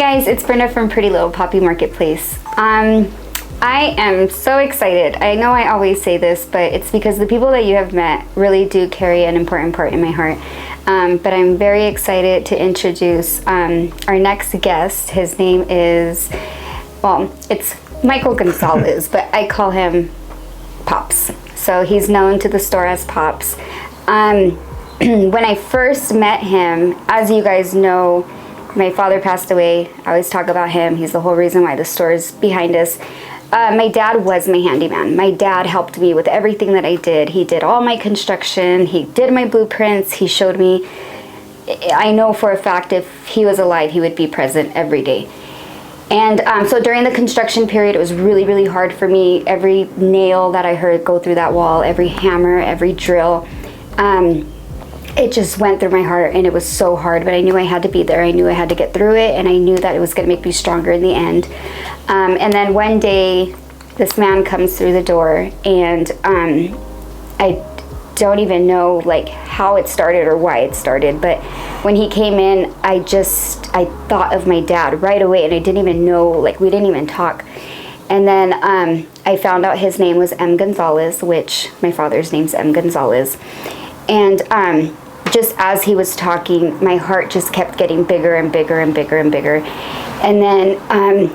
guys, it's Brenda from Pretty Little Poppy Marketplace. I am so excited. I know I always say this, but it's because the people that you have met really do carry an important part in my heart. But I'm very excited to introduce our next guest. His name is, well, it's Michael Gonzales, but I call him Pops. So he's known to the store as Pops. When I first met him, as you guys know, my father passed away. I always talk about him. He's the whole reason why the store is behind us. My dad was my handyman. My dad helped me with everything that I did. He did all my construction. He did my blueprints. He showed me. I know for a fact if he was alive, he would be present every day. And so during the construction period, it was really, really hard for me. Every nail that I heard go through that wall, every hammer, every drill, it just went through my heart, and it was so hard, but I knew I had to be there. I knew I had to get through it, and I knew that it was going to make me stronger in the end. And then one day, this man comes through the door, and I don't even know like how it started or why it started, but when he came in, I thought of my dad right away, and I didn't even know, like we didn't even talk. And then I found out his name was M. Gonzales, which my father's name's M. Gonzales. And just as he was talking, my heart just kept getting bigger and bigger and bigger and bigger. And then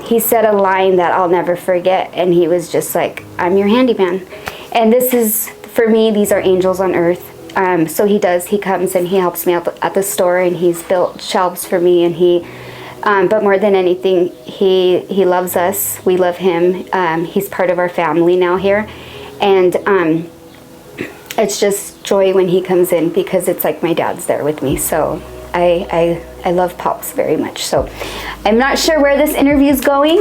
he said a line that I'll never forget, and he was just like, "I'm your handyman." And this is, for me, these are angels on earth. So he comes and he helps me out at the store, and he's built shelves for me, and but more than anything, he loves us. We love him. He's part of our family now here. And it's just joy when he comes in, because it's like my dad's there with me. So I love Pops very much. So I'm not sure where this interview is going,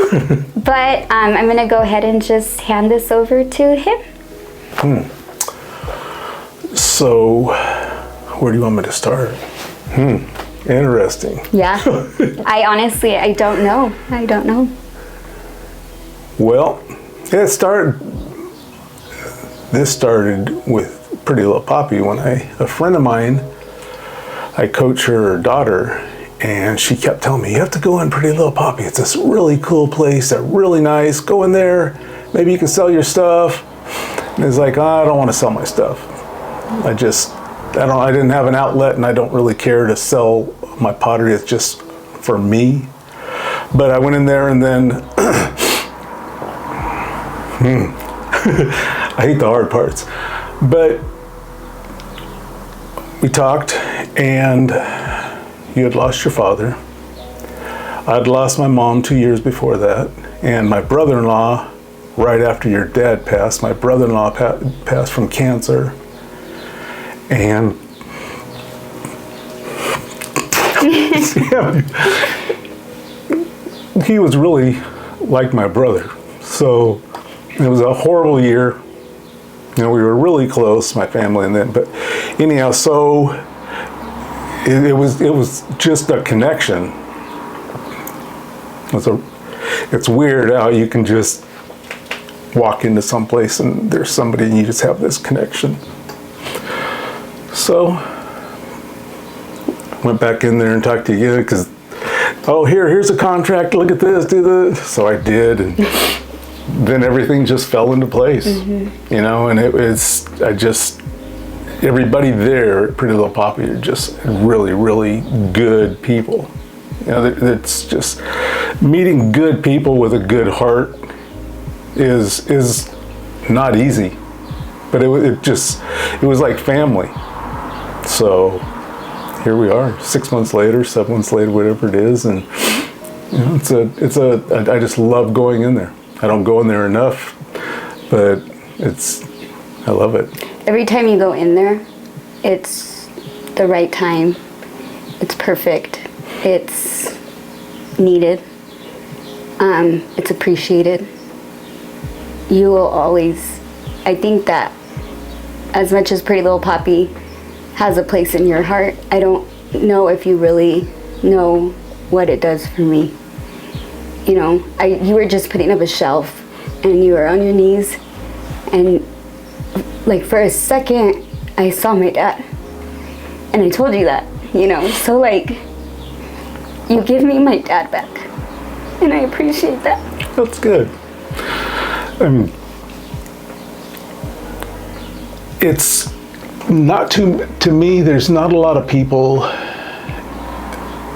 but I'm going to go ahead and just hand this over to him. So where do you want me to start? Interesting. Yeah. I don't know. I don't know. Well, this started with Pretty Little Poppy when a friend of mine, I coach her daughter, and she kept telling me, "You have to go in Pretty Little Poppy. It's this really cool place. They're really nice. Go in there. Maybe you can sell your stuff." And it's like, I don't want to sell my stuff. I didn't have an outlet, and I don't really care to sell my pottery. It's just for me. But I went in there, and then I hate the hard parts. But we talked, and you had lost your father. I'd lost my mom 2 years before that, and my brother-in-law, right after your dad passed, my brother-in-law passed from cancer. And he was really like my brother. So it was a horrible year. You know, we were really close, my family, and then, but anyhow, so it was just a connection. It's weird how you can just walk into some place and there's somebody and you just have this connection. So went back in there and talked to you because, here's a contract, look at this, do this. So I did, and then everything just fell into place, you know, and everybody there at Pretty Little Poppy are just really, really good people. You know, it's just meeting good people with a good heart is not easy, but it was like family. So here we are, 6 months later, 7 months later, whatever it is, and you know, I just love going in there. I don't go in there enough, but I love it. Every time you go in there, it's the right time. It's perfect. It's needed. It's appreciated. You will always, I think that as much as Pretty Little Poppy has a place in your heart, I don't know if you really know what it does for me. You know, you were just putting up a shelf and you were on your knees, and like for a second I saw my dad, and I told you that, you know, so like you give me my dad back. And I appreciate that. That's good. I mean, it's not to me, there's not a lot of people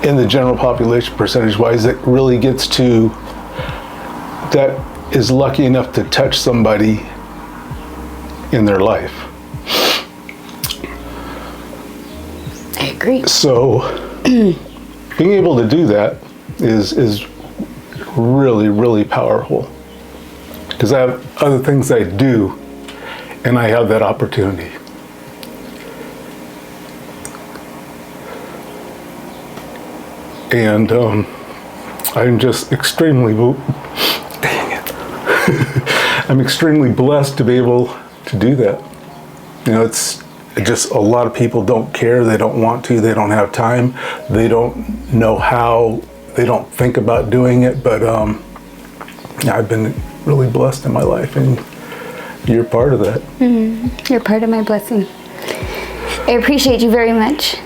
in the general population percentage-wise that really gets to, that is lucky enough to touch somebody in their life. I agree. So being able to do that is really, really powerful, because I have other things I do and I have that opportunity. And I'm just extremely, dang it, I'm extremely blessed to be able to do that. You know, it's just a lot of people don't care, they don't want to, they don't have time, they don't know how, they don't think about doing it, but yeah, I've been really blessed in my life, and you're part of that. You're part of my blessing. I appreciate you very much.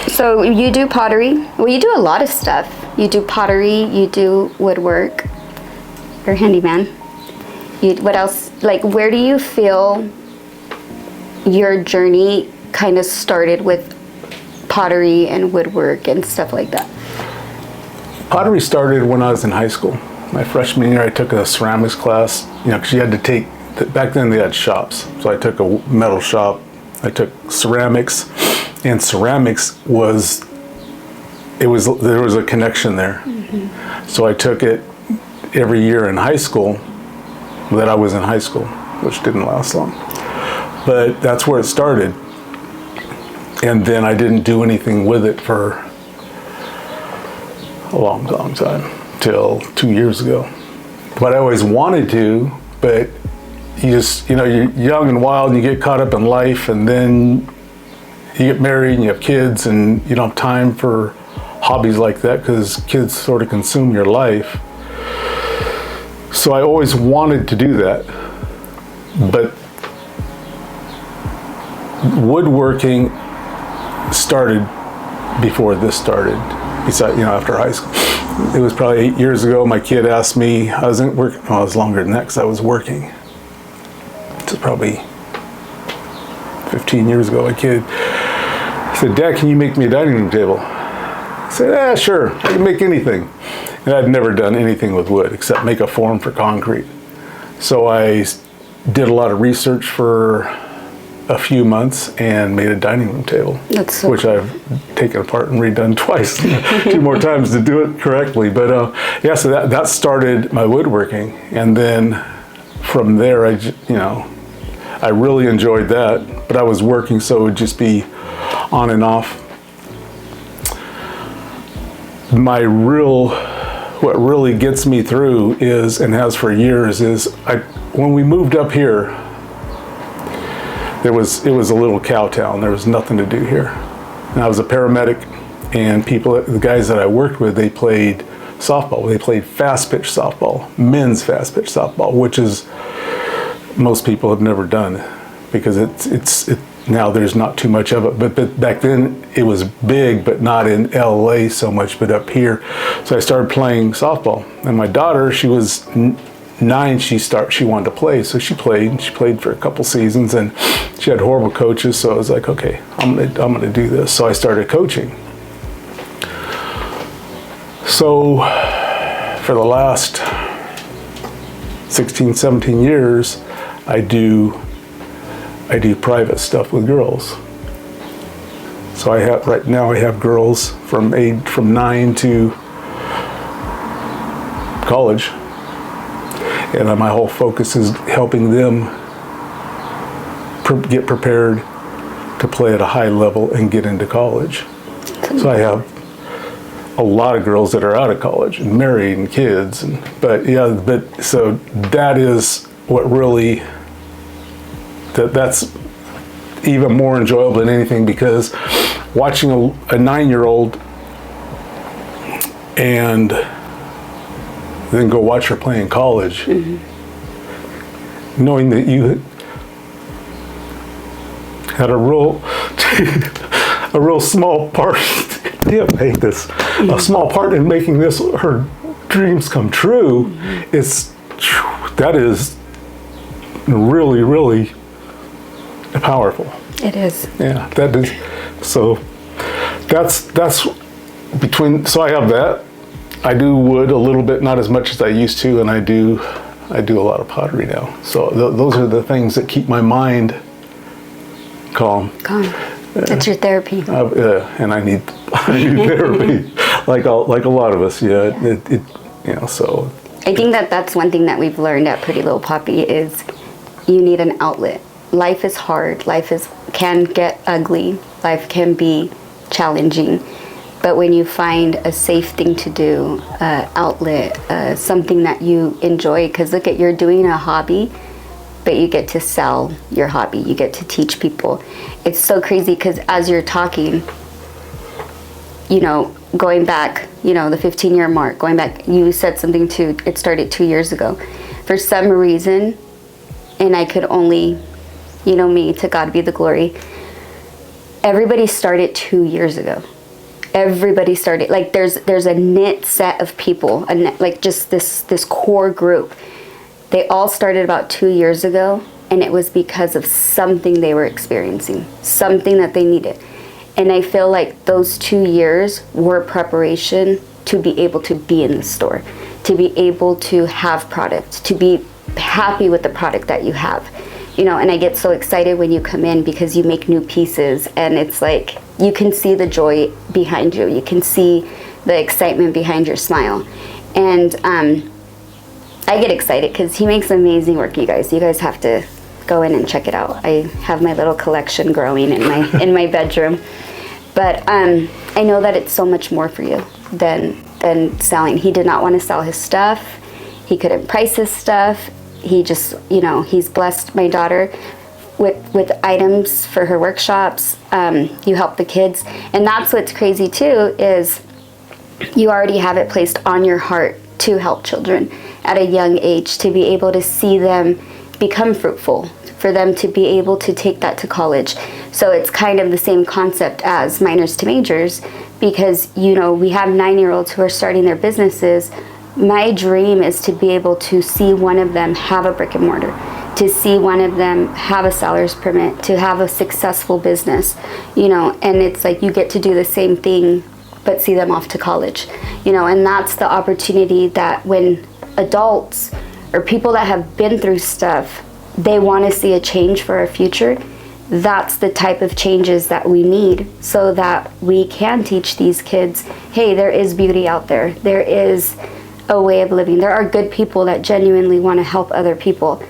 So you do pottery. Well, you do a lot of stuff. You do pottery, you do woodwork. You're a handyman. What else? Like, where do you feel your journey kind of started with pottery and woodwork and stuff like that? Pottery started when I was in high school. My freshman year, I took a ceramics class, you know, because you had to take, back then they had shops. So I took a metal shop, I took ceramics, and ceramics was, there was a connection there. So I took it every year in high school that I was in high school, which didn't last long. But that's where it started. And then I didn't do anything with it for a long, long time, till 2 years ago. But I always wanted to, but you just, you know, you're young and wild and you get caught up in life, and then you get married and you have kids and you don't have time for hobbies like that because kids sort of consume your life. So I always wanted to do that. But woodworking started before this started, besides, you know, after high school. It was probably 8 years ago, my kid asked me, I was working, well, it was longer than that because I was working. It's probably 15 years ago, my kid said, "Dad, can you make me a dining room table?" I said, "Yeah, sure, I can make anything." And I'd never done anything with wood except make a form for concrete. So I did a lot of research for a few months and made a dining room table, which I've taken apart and redone twice, 2 more times to do it correctly. But yeah, so that started my woodworking. And then from there, I really enjoyed that, but I was working, so it would just be on and off. What really gets me through is, and has for years, is when we moved up here, it was a little cow town. There was nothing to do here. And I was a paramedic, and the guys that I worked with, they played softball. They played fast pitch softball, men's fast pitch softball, which is, most people have never done, because it's now there's not too much of it. But back then it was big, but not in LA so much, but up here. So I started playing softball, and my daughter, she was 9, she wanted to play, so she played for a couple seasons, and she had horrible coaches, so I was like, okay, I'm gonna do this. So I started coaching. So for the last 16, 17 years, I do private stuff with girls. So right now I have girls from 9 to college. And my whole focus is helping them get prepared to play at a high level and get into college. So I have a lot of girls that are out of college and married and kids. So that is what really, that's even more enjoyable than anything, because watching a 9-year-old and then go watch her play in college, knowing that you had a real small part, a small part in making this her dreams come true, that is really, really powerful. It is. Yeah, that is. So that's between. So I have that. I do wood a little bit, not as much as I used to, and I do a lot of pottery now. So those are the things that keep my mind calm. That's your therapy. And I need therapy, like a lot of us. Yeah. So. I think that's one thing that we've learned at Pretty Little Poppy is you need an outlet. Life is hard. Life can get ugly. Life can be challenging. But when you find a safe thing to do, outlet, something that you enjoy, because look you're doing a hobby, but you get to sell your hobby. You get to teach people. It's so crazy because as you're talking, going back, the 15-year mark, going back, you said something too, it started 2 years ago. For some reason, and I could only, me, to God be the glory, everybody started 2 years ago. Everybody started, like there's a knit set of people, like just this core group. They all started about 2 years ago, and it was because of something they were experiencing, something that they needed. And I feel like those 2 years were preparation to be able to be in the store, to be able to have product, to be happy with the product that you have. And I get so excited when you come in because you make new pieces, and it's like you can see the joy behind you. You can see the excitement behind your smile. And I get excited because he makes amazing work, you guys. You guys have to go in and check it out. I have my little collection growing in my bedroom. But I know that it's so much more for you than selling. He did not want to sell his stuff. He couldn't price his stuff. He just, he's blessed my daughter with items for her workshops. You help the kids. And that's what's crazy too, is you already have it placed on your heart to help children at a young age, to be able to see them become fruitful, for them to be able to take that to college. So it's kind of the same concept as minors to majors, because, we have 9-year-olds who are starting their businesses. My dream is to be able to see one of them have a brick and mortar, to see one of them have a seller's permit, to have a successful business, and it's like you get to do the same thing, but see them off to college, and that's the opportunity that when adults or people that have been through stuff, they want to see a change for our future. That's the type of changes that we need so that we can teach these kids, hey, there is beauty out there. There is a way of living. There are good people that genuinely want to help other people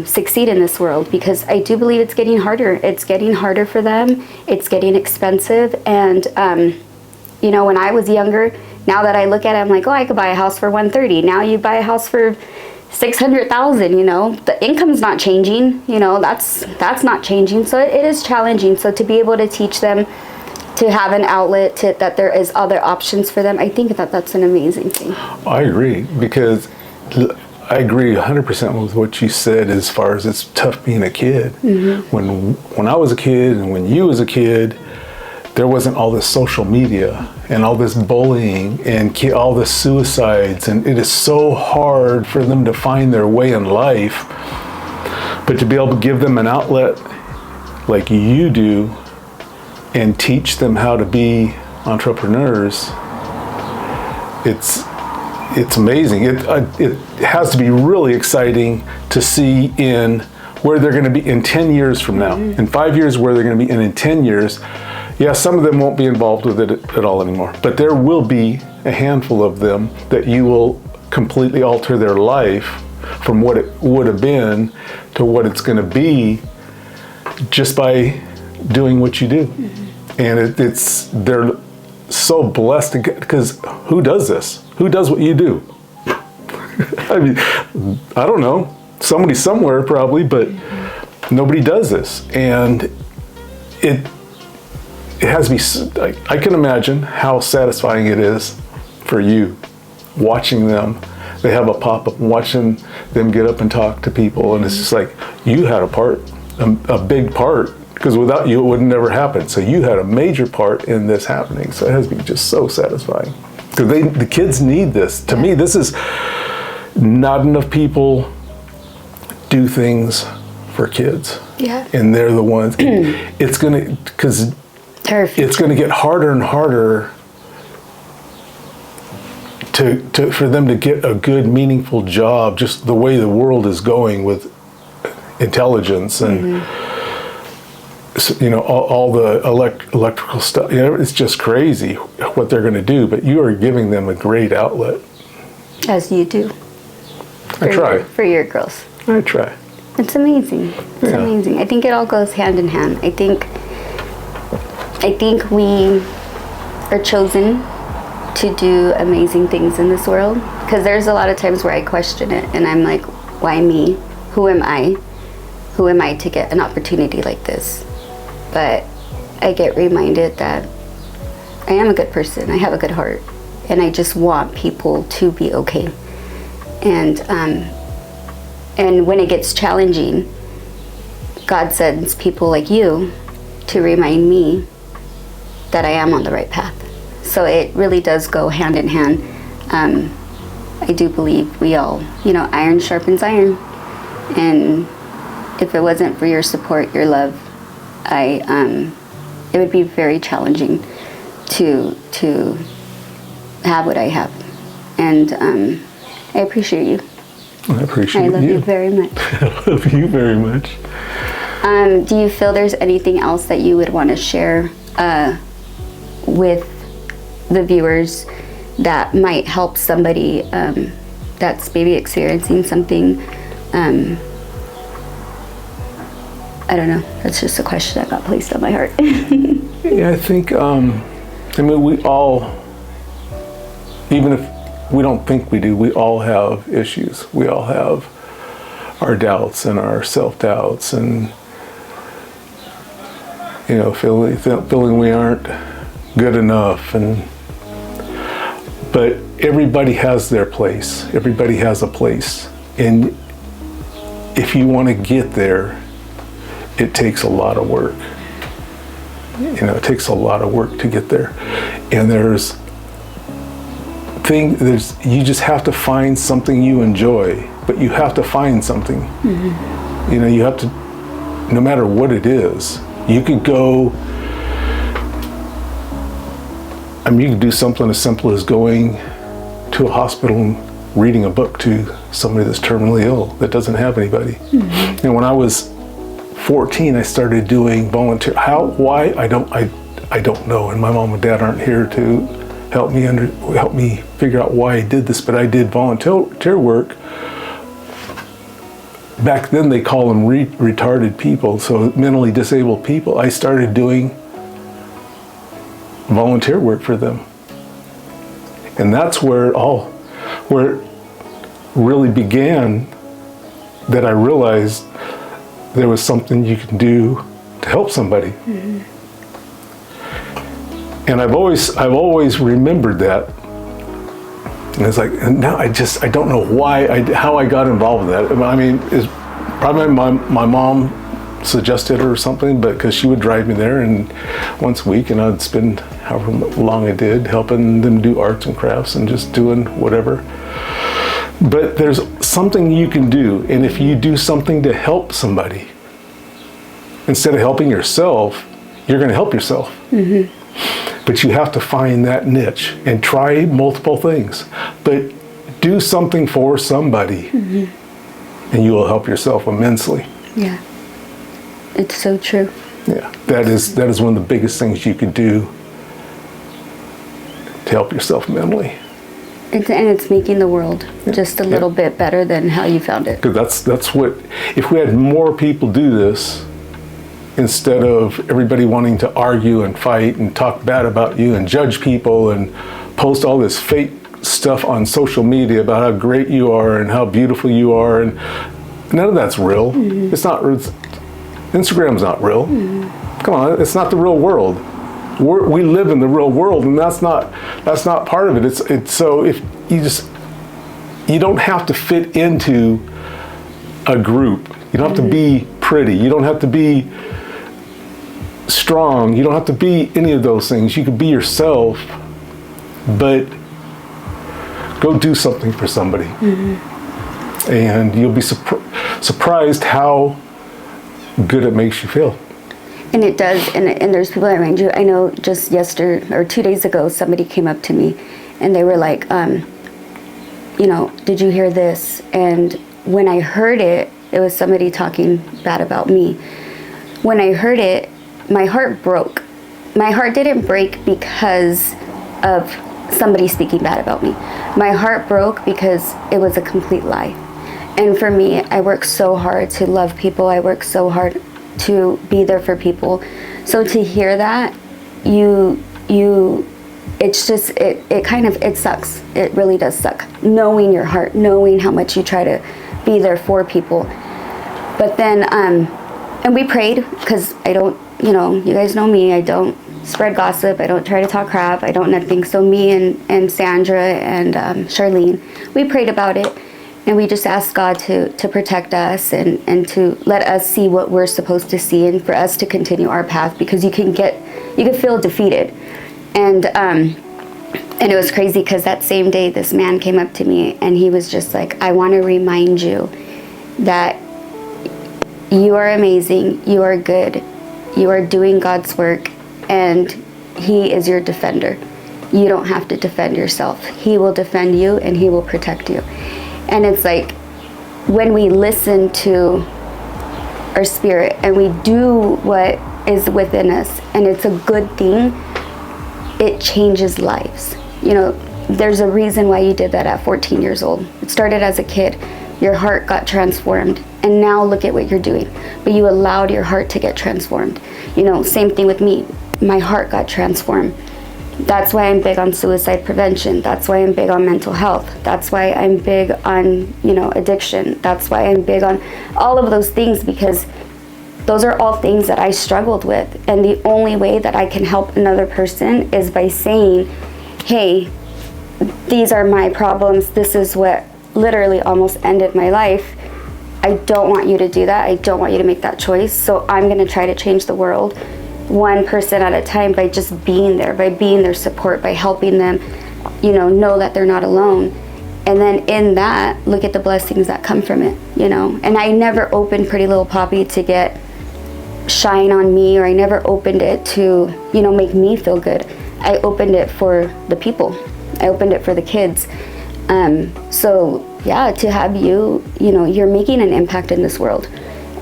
succeed in this world, because I do believe it's getting harder. It's getting harder for them. It's getting expensive. And, when I was younger, now that I look at it, I'm like, oh, I could buy a house for $130. Now you buy a house for $600,000, the income's not changing, that's not changing. So it is challenging. So to be able to teach them to have an outlet, that there is other options for them, I think that's an amazing thing. I agree, because I agree 100% with what you said as far as it's tough being a kid. Mm-hmm. When I was a kid and when you was a kid, there wasn't all this social media and all this bullying and all the suicides, and it is so hard for them to find their way in life. But to be able to give them an outlet like you do and teach them how to be entrepreneurs, it's amazing. It has to be really exciting to see in where they're going to be in 10 years from now, in 5 years where they're going to be, and in 10 years. Yeah, some of them won't be involved with it at all anymore, but there will be a handful of them that you will completely alter their life from what it would have been to what it's going to be just by doing what you do. Mm-hmm. And they're so blessed because who does this? Who does what you do? I mean, I don't know. Somebody somewhere probably, but nobody does this. And it has to be, I can imagine how satisfying it is for you watching them. They have a pop-up and watching them get up and talk to people. And it's just like, you had a big part, because without you, it would never happen. So you had a major part in this happening. So it has to be just so satisfying. Because the kids need this. To me, this is not enough people do things for kids. Yeah. And they're the ones, it's going to, because it's going to get harder and harder for them to get a good, meaningful job, just the way the world is going with intelligence and, you know, all the electrical stuff. You know, it's just crazy what they're going to do, but you are giving them a great outlet. As you do. I try. For your girls. I try. It's amazing. It's amazing. I think it all goes hand in hand. I think we are chosen to do amazing things in this world, because there's a lot of times where I question it and I'm like, why me? Who am I? Who am I to get an opportunity like this? But I get reminded that I am a good person. I have a good heart, and I just want people to be okay. And when it gets challenging, God sends people like you to remind me that I am on the right path. So it really does go hand in hand. I do believe we all, you know, iron sharpens iron. And if it wasn't for your support, your love, it would be very challenging to have what I have. And I appreciate you. I appreciate you. I love you very much. I love you very much. Do you feel there's anything else that you would want to share with the viewers that might help somebody that's maybe experiencing something? I don't know. That's just a question that got placed on my heart. Yeah, I think, I mean, we all, even if we don't think we do, we all have issues. We all have our doubts and our self-doubts and, you know, feeling we aren't good enough. But everybody has their place. Everybody has a place. And if you want to get there, it takes a lot of work. You know, it takes a lot of work to get there. And you just have to find something you enjoy, but you have to find something. Mm-hmm. You know, you have to, no matter what it is, you could go, I mean, you could do something as simple as going to a hospital and reading a book to somebody that's terminally ill that doesn't have anybody. Mm-hmm. And when I was 14, I started doing volunteer. Why? I don't know. And my mom and dad aren't here to help me figure out why I did this. But I did volunteer work. Back then they call them retarded people, so mentally disabled people. I started doing volunteer work for them, and that's where it really began. That I realized there was something you can do to help somebody. Mm-hmm. And I've always remembered that. And it's like, and now I don't know how I got involved with that. I mean, it's probably my mom suggested it or something, but because she would drive me there and once a week, and I'd spend however long I did helping them do arts and crafts and just doing whatever. But there's something you can do, and if you do something to help somebody, instead of helping yourself, you're going to help yourself. Mm-hmm. But you have to find that niche and try multiple things. But do something for somebody, mm-hmm. and you will help yourself immensely. Yeah, it's so true. Yeah, that is one of the biggest things you could do to help yourself mentally. And it's making the world just a little bit better than how you found it. Because that's what, if we had more people do this, instead of everybody wanting to argue and fight and talk bad about you and judge people and post all this fake stuff on social media about how great you are and how beautiful you are, and none of that's real. Mm-hmm. Instagram's not real. Mm-hmm. Come on, it's not the real world. We live in the real world, and that's not part of it. It's so if you don't have to fit into a group. You don't have to be pretty. You don't have to be strong. You don't have to be any of those things. You can be yourself, but Go do something for somebody. And you'll be surprised how good it makes you feel. And it does, and there's people around you. I know just yesterday or 2 days ago, somebody came up to me and they were like, did you hear this? And when I heard it, it was somebody talking bad about me. When I heard it, my heart broke. My heart didn't break because of somebody speaking bad about me. My heart broke because it was a complete lie. And for me, I work so hard to love people. I work so hard to be there for people. So to hear that, it's just, it sucks. It really does suck. Knowing your heart, knowing how much you try to be there for people. But then, and we prayed, because I don't, you guys know me, I don't spread gossip, I don't try to talk crap, I don't nothing. So me and Sandra and Charlene, we prayed about it. And we just asked God to protect us and to let us see what we're supposed to see, and for us to continue our path, because you can feel defeated. And it was crazy, because that same day this man came up to me and he was just like, I want to remind you that you are amazing, you are good, you are doing God's work, and He is your defender. You don't have to defend yourself. He will defend you and He will protect you. And it's like, when we listen to our spirit and we do what is within us, and it's a good thing, it changes lives. There's a reason why you did that at 14 years old. It started as a kid. Your heart got transformed, and now look at what you're doing. But you allowed your heart to get transformed. Same thing with me. My heart got transformed. That's why I'm big on suicide prevention. That's why I'm big on mental health. That's why I'm big on, addiction. That's why I'm big on all of those things, because those are all things that I struggled with. And the only way that I can help another person is by saying, hey, these are my problems. This is what literally almost ended my life. I don't want you to do that. I don't want you to make that choice. So I'm going to try to change the world one person at a time, by just being there, by being their support, by helping them, know that they're not alone. And then in that, look at the blessings that come from it, And I never opened Pretty Little Poppy to get shine on me, or I never opened it to, make me feel good. I opened it for the people. I opened it for the kids. So yeah, to have you're making an impact in this world,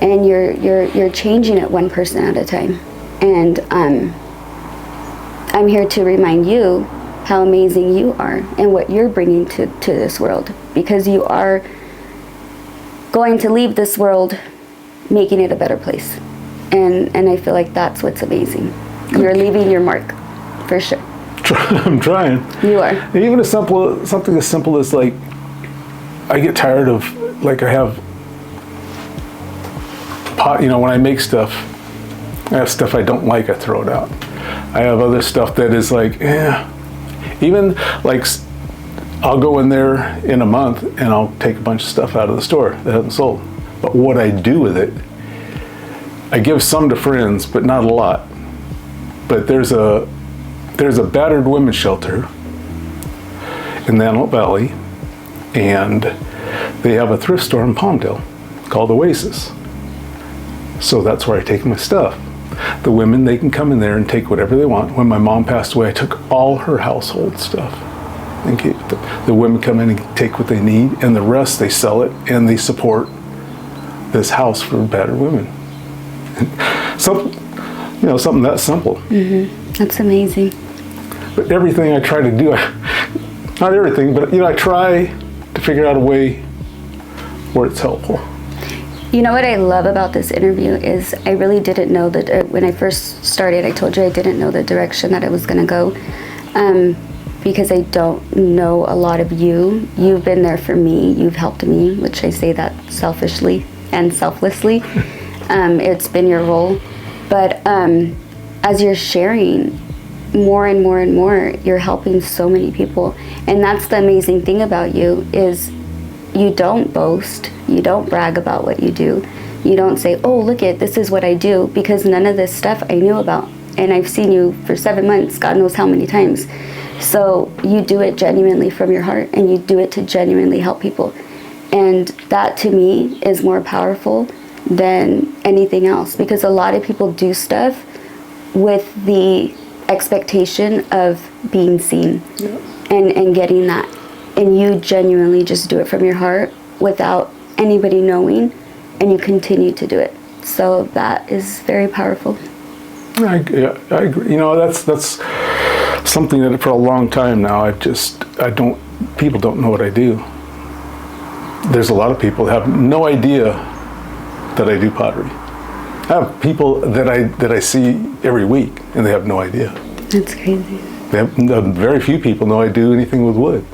and you're changing it one person at a time. And I'm here to remind you how amazing you are and what you're bringing to this world, because you are going to leave this world making it a better place. And I feel like that's what's amazing. You're leaving your mark, for sure. I'm trying. You are. And even something as simple as, like, I get tired of, like, I have pot, when I make stuff, I have stuff I don't like, I throw it out. I have other stuff that is like, even like, I'll go in there in a month and I'll take a bunch of stuff out of the store that hasn't sold. But what I do with it, I give some to friends, but not a lot. But there's a battered women's shelter in the Antelope Valley, and they have a thrift store in Palmdale called Oasis. So that's where I take my stuff. The women, they can come in there and take whatever they want. When my mom passed away, I took all her household stuff. And the women come in and take what they need, and the rest they sell it, and they support this house for battered women. Something that simple. Mm-hmm. That's amazing. But everything I try to do, not everything, but I try to figure out a way where it's helpful. What I love about this interview is I really didn't know that when I first started, I told you I didn't know the direction that it was going to go, because I don't know a lot of you. You've been there for me. You've helped me, which I say that selfishly and selflessly. It's been your role. But as you're sharing more and more and more, you're helping so many people. And that's the amazing thing about you, is you don't boast. You don't brag about what you do. You don't say, oh, look this is what I do, because none of this stuff I knew about. And I've seen you for 7 months, God knows how many times. So you do it genuinely from your heart, and you do it to genuinely help people. And that to me is more powerful than anything else, because a lot of people do stuff with the expectation of being seen, and getting that. And you genuinely just do it from your heart without anybody knowing, and you continue to do it. So that is very powerful. I agree. You know, that's something that for a long time now, people don't know what I do. There's a lot of people that have no idea that I do pottery. I have people that I see every week, and they have no idea. That's crazy. Very few people know I do anything with wood.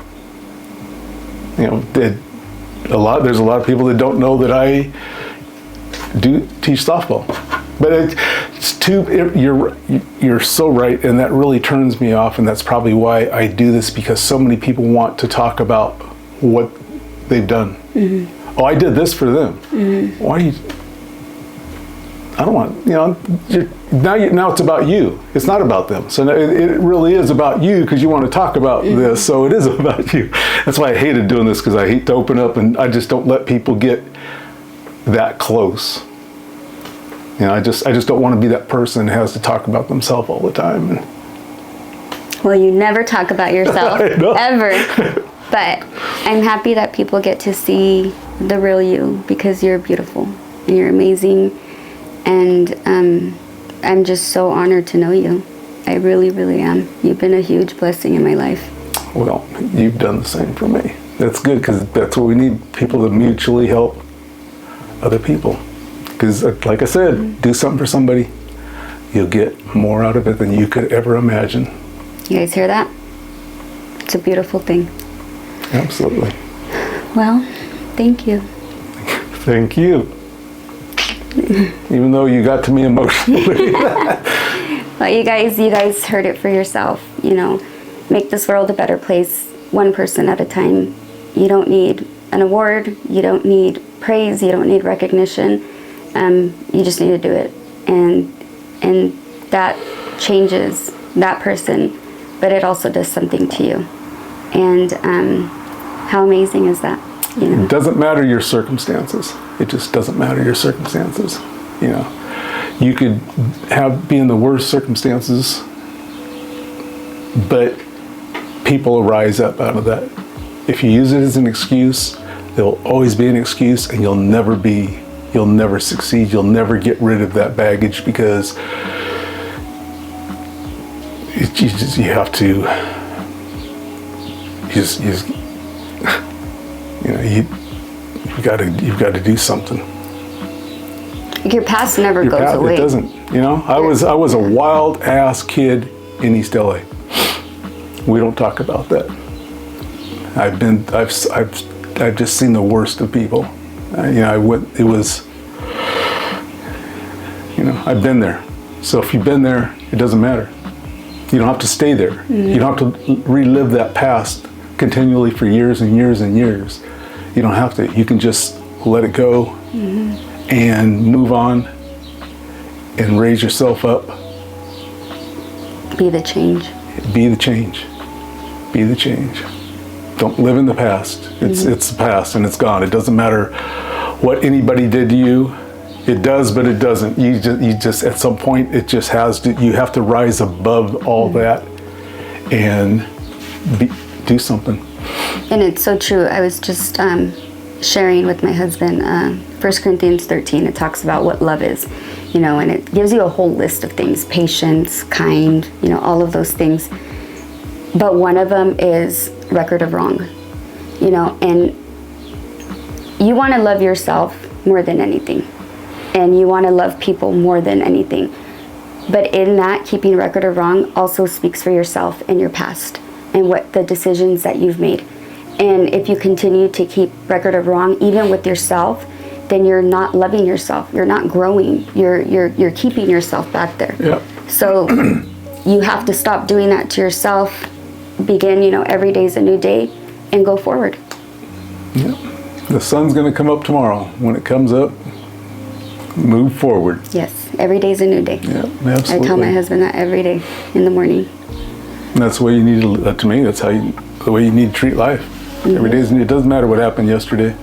You know, there's a lot of people that don't know that I do teach softball. But you're so right, and that really turns me off, and that's probably why I do this, because so many people want to talk about what they've done. Mm-hmm. Oh, I did this for them. Mm-hmm. Why? I don't want, now it's about you. It's not about them. So it really is about you, because you want to talk about this, so it is about you. That's why I hated doing this, because I hate to open up, and I just don't let people get that close. You know, I just don't want to be that person who has to talk about themselves all the time. Well, you never talk about yourself, ever. But I'm happy that people get to see the real you, because you're beautiful and you're amazing. And I'm just so honored to know you. I really, really am. You've been a huge blessing in my life. Well, you've done the same for me. That's good, because that's what we need, people to mutually help other people. Because like I said, do something for somebody, you'll get more out of it than you could ever imagine. You guys hear that? It's a beautiful thing. Absolutely. Well, thank you. Thank you. Even though you got to me emotionally. Well, you guys heard it for yourself. You know, make this world a better place, one person at a time. You don't need an award. You don't need praise. You don't need recognition. You just need to do it, and that changes that person, but it also does something to you. And how amazing is that? You know? It doesn't matter your circumstances. It just doesn't matter your circumstances. You know, you could be in the worst circumstances, but people will rise up out of that. If you use it as an excuse, there'll always be an excuse, and you'll never succeed. You'll never get rid of that baggage, because you have to. You've got to do something. Your past never goes away. It doesn't. You know, I was a wild ass kid in East LA. We don't talk about that. I've just seen the worst of people. I've been there. So if you've been there, it doesn't matter. You don't have to stay there. Mm-hmm. You don't have to relive that past continually for years and years and years. You don't have to. You can just let it go, mm-hmm. and move on and raise yourself up. Be the change. Be the change. Be the change. Don't live in the past. It's the past, and it's gone. It doesn't matter what anybody did to you. It does, but it doesn't. You just at some point, it just has to. You have to rise above all that and do something. And it's so true. I was just sharing with my husband 1 Corinthians 13. It talks about what love is, and it gives you a whole list of things: patience, kind, all of those things. But one of them is record of wrong, and you want to love yourself more than anything, and you want to love people more than anything. But in that, keeping record of wrong also speaks for yourself and your past and what the decisions that you've made. And if you continue to keep record of wrong, even with yourself, then you're not loving yourself. You're not growing. You're keeping yourself back there. Yep. So you have to stop doing that to yourself. Begin, every day is a new day, and go forward. Yep. The sun's going to come up tomorrow. When it comes up, move forward. Yes, every day is a new day. Yeah, absolutely. I tell my husband that every day in the morning. that's the way you need to me, that's the way you need to treat life. Every day, it doesn't matter what happened yesterday.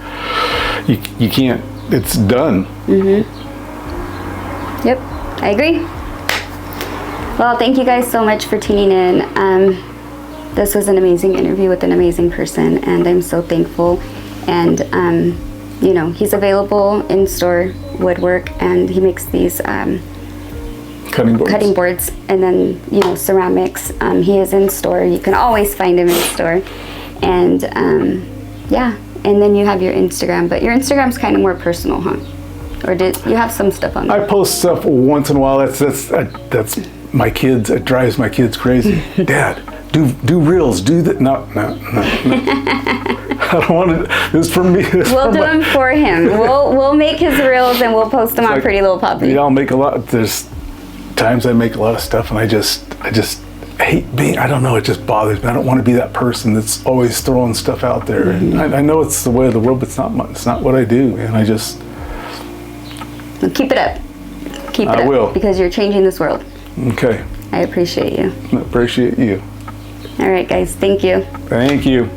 You can't, it's done. Yep, I agree. Well, thank you guys so much for tuning in. This was an amazing interview with an amazing person, and I'm so thankful. And you know, he's available in store woodwork, and he makes these cutting boards, and then, you know, ceramics. He is in store. You can always find him in store. And yeah, and then you have your Instagram, but your Instagram's kind of more personal, huh? Or did you have some stuff on there? I post stuff once in a while. That's my kids. It drives my kids crazy. Dad, do reels. Do that. No. I don't want to. This is for me. We'll do them for him. We'll make his reels and we'll post them on Pretty Little Poppy. Yeah, I'll make a lot. There's times I make a lot of stuff, and I just hate being. I don't know. It just bothers me. I don't want to be that person that's always throwing stuff out there. And I know it's the way of the world, but it's not what I do. And I just. Keep it up. Keep it up. I will. Because you're changing this world. Okay. I appreciate you. I appreciate you. All right, guys. Thank you. Thank you.